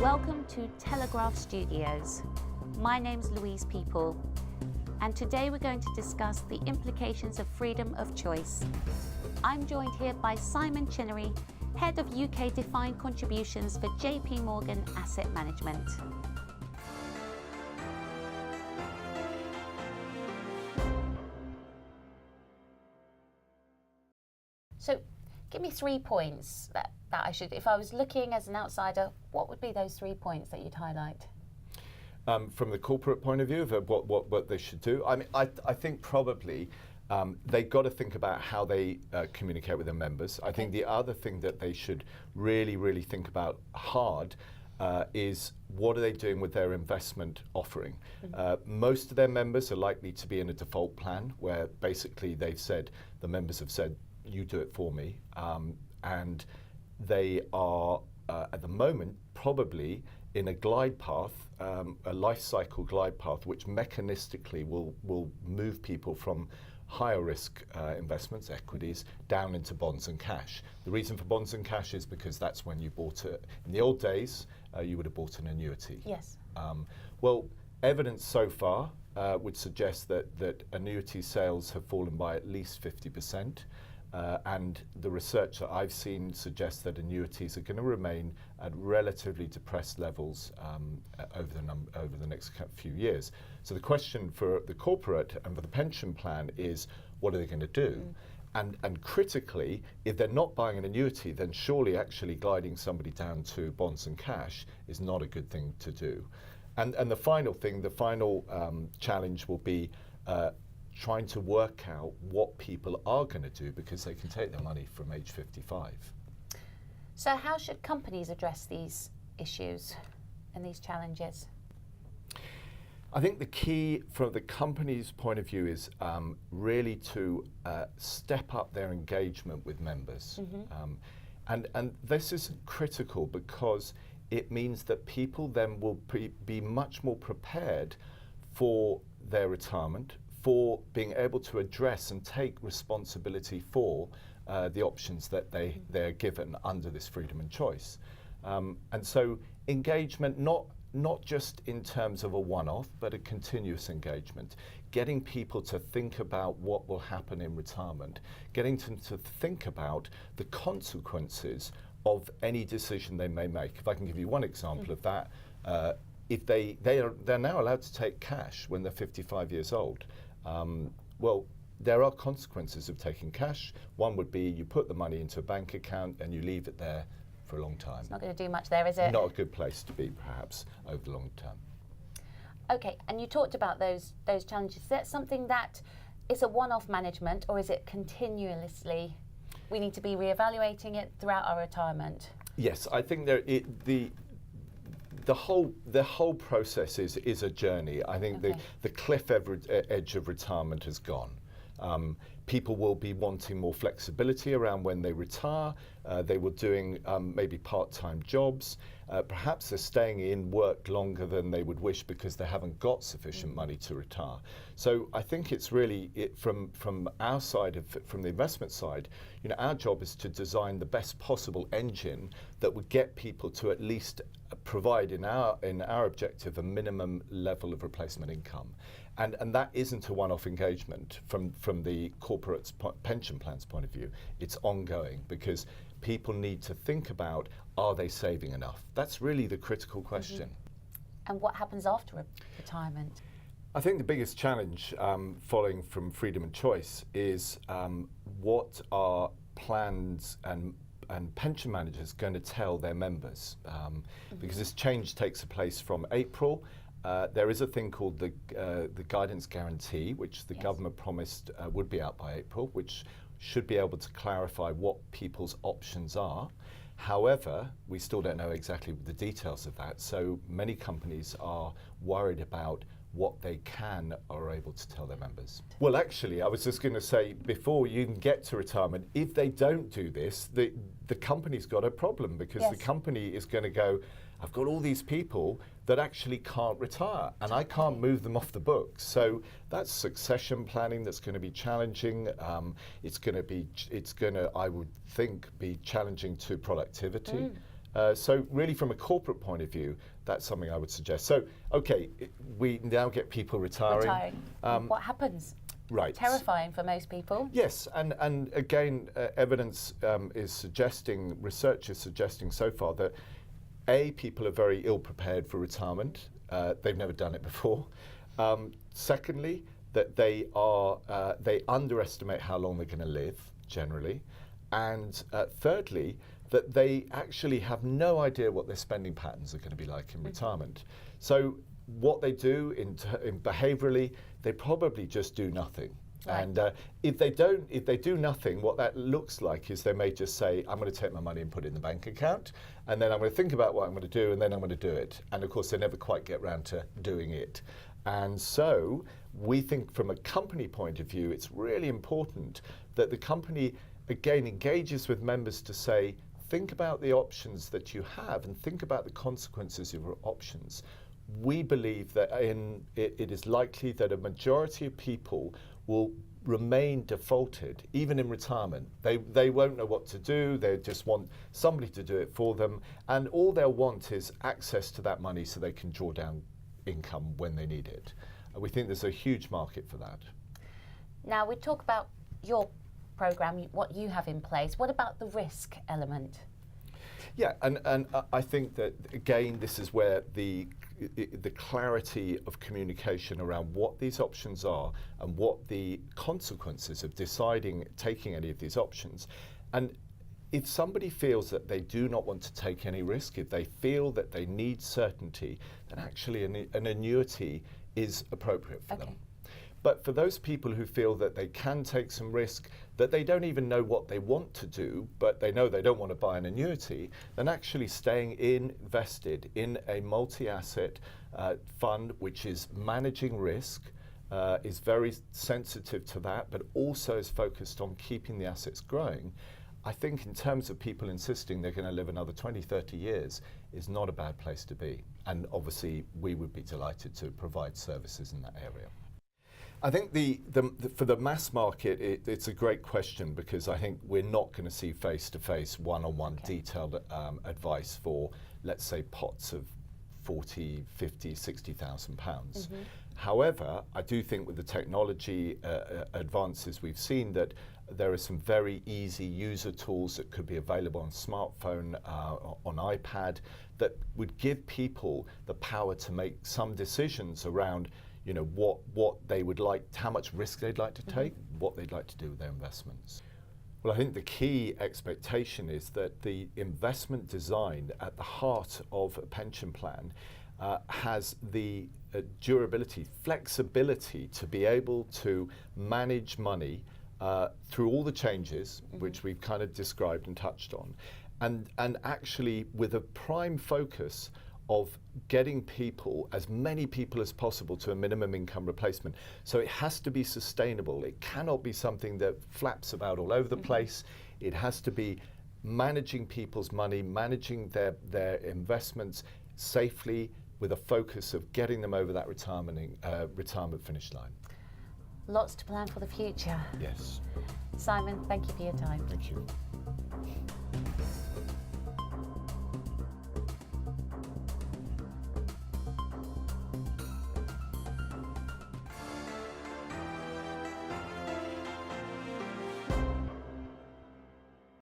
Welcome to Telegraph Studios. My name's Louise People, and today we're going to discuss the implications of freedom of choice. I'm joined here by Simon Chinnery, Head of UK Defined Contributions for JP Morgan Asset Management. So, give me 3 points that I should, if I was looking as an outsider, what would be those 3 points that you'd highlight? From the corporate point of view of what they should do, I mean, I think probably they've got to think about how they communicate with their members. I think the other thing that they should really think about hard is what are they doing with their investment offering. Most of their members are likely to be in a default plan where basically they've said, the members have said, you do it for me, and they are at the moment probably in a glide path, a life cycle glide path, which mechanistically will move people from higher risk investments, equities, down into bonds and cash. The reason for bonds and cash is because that's when you bought it. In the old days, you would have bought an annuity. Yes. Well, evidence so far would suggest that annuity sales have fallen by at least 50%. And the research that I've seen suggests that annuities are going to remain at relatively depressed levels over the next few years. So the question for the corporate and for the pension plan is, what are they going to do? And critically, if they're not buying an annuity, then surely actually gliding somebody down to bonds and cash is not a good thing to do. And the final thing, the final challenge will be trying to work out what people are going to do because they can take their money from age 55. So how should companies address these issues and these challenges? I think the key from the company's point of view is really to step up their engagement with members. And this is critical because it means that people then will be much more prepared for their retirement, for being able to address and take responsibility for the options that they're given under this freedom and choice. And so engagement, not just in terms of a one-off, but a continuous engagement, getting people to think about what will happen in retirement, getting them to think about the consequences of any decision they may make. If I can give you one example of that, if they're now allowed to take cash when they're 55 years old. Well, there are consequences of taking cash. One would be you put the money into a bank account and you leave it there for a long time. It's not going to do much there, is it? Not a good place to be, perhaps, over the long term. Okay, and you talked about those challenges. Is that something that is a one-off management, or is it continuously, we need to be reevaluating it throughout our retirement? Yes, I think the whole process is a journey. I think the cliff edge of retirement has gone. People will be wanting more flexibility around when they retire. They were doing maybe part-time jobs. Perhaps they're staying in work longer than they would wish because they haven't got sufficient money to retire. So I think it's really, from our side, from the investment side, our job is to design the best possible engine that would get people to at least provide in our objective a minimum level of replacement income. And that isn't a one-off engagement from the corporate pension plan's point of view. It's ongoing because people need to think about, are they saving enough? That's really the critical question. And what happens after retirement? I think the biggest challenge following from freedom and choice is what are plans and pension managers going to tell their members? Because this change takes place from April. There is a thing called the guidance guarantee, which the government promised would be out by April, which should be able to clarify what people's options are. However, we still don't know exactly the details of that, so many companies are worried about what they can or are able to tell their members. Well, actually, I was just going to say, before you can get to retirement, if they don't do this, the company's got a problem because the company is going to go, I've got all these people that actually can't retire and I can't move them off the books. So that's succession planning that's going to be challenging. It's going to, I would think, be challenging to productivity. So really from a corporate point of view, that's something I would suggest. So, okay, we now get people retiring. What happens? Right. Terrifying for most people. Yes, and again, evidence is suggesting, research is suggesting so far that people are very ill prepared for retirement. They've never done it before. Secondly, that they underestimate how long they're going to live generally, and thirdly, that they actually have no idea what their spending patterns are going to be like in retirement. So what they do in behaviourally, they probably just do nothing. Right. And if they do nothing, what that looks like is they may just say, I'm going to take my money and put it in the bank account, and then I'm going to think about what I'm going to do, and then I'm going to do it. And of course, they never quite get around to doing it. And so we think from a company point of view, it's really important that the company, again, engages with members to say, think about the options that you have and think about the consequences of your options. We believe that it is likely that a majority of people will remain defaulted, even in retirement. They won't know what to do, they just want somebody to do it for them, and all they'll want is access to that money so they can draw down income when they need it. And we think there's a huge market for that. Now we talk about your program, what you have in place. What about the risk element? Yeah, and I think that, again, this is where the clarity of communication around what these options are and what the consequences of taking any of these options. And if somebody feels that they do not want to take any risk, if they feel that they need certainty, then actually an annuity is appropriate for them. But for those people who feel that they can take some risk, that they don't even know what they want to do, but they know they don't want to buy an annuity, then actually staying invested in a multi-asset fund which is managing risk, is very sensitive to that, but also is focused on keeping the assets growing. I think in terms of people insisting they're going to live another 20, 30 years is not a bad place to be. And obviously we would be delighted to provide services in that area. I think for the mass market, it's a great question, because I think we're not going to see face-to-face, one-on-one detailed advice for, let's say, pots of 40, 50, 60,000 pounds. However, I do think with the technology advances we've seen, that there are some very easy user tools that could be available on smartphone, on iPad, that would give people the power to make some decisions around, you know, what they would like, how much risk they'd like to take, what they'd like to do with their investments. Well, I think the key expectation is that the investment design at the heart of a pension plan has the durability, flexibility to be able to manage money through all the changes, which we've kind of described and touched on, and actually with a prime focus of getting people, as many people as possible, to a minimum income replacement. So it has to be sustainable. It cannot be something that flaps about all over the place. It has to be managing people's money, managing their investments safely, with a focus of getting them over that retirement finish line. Lots to plan for the future. Yes. Simon, thank you for your time. Thank you.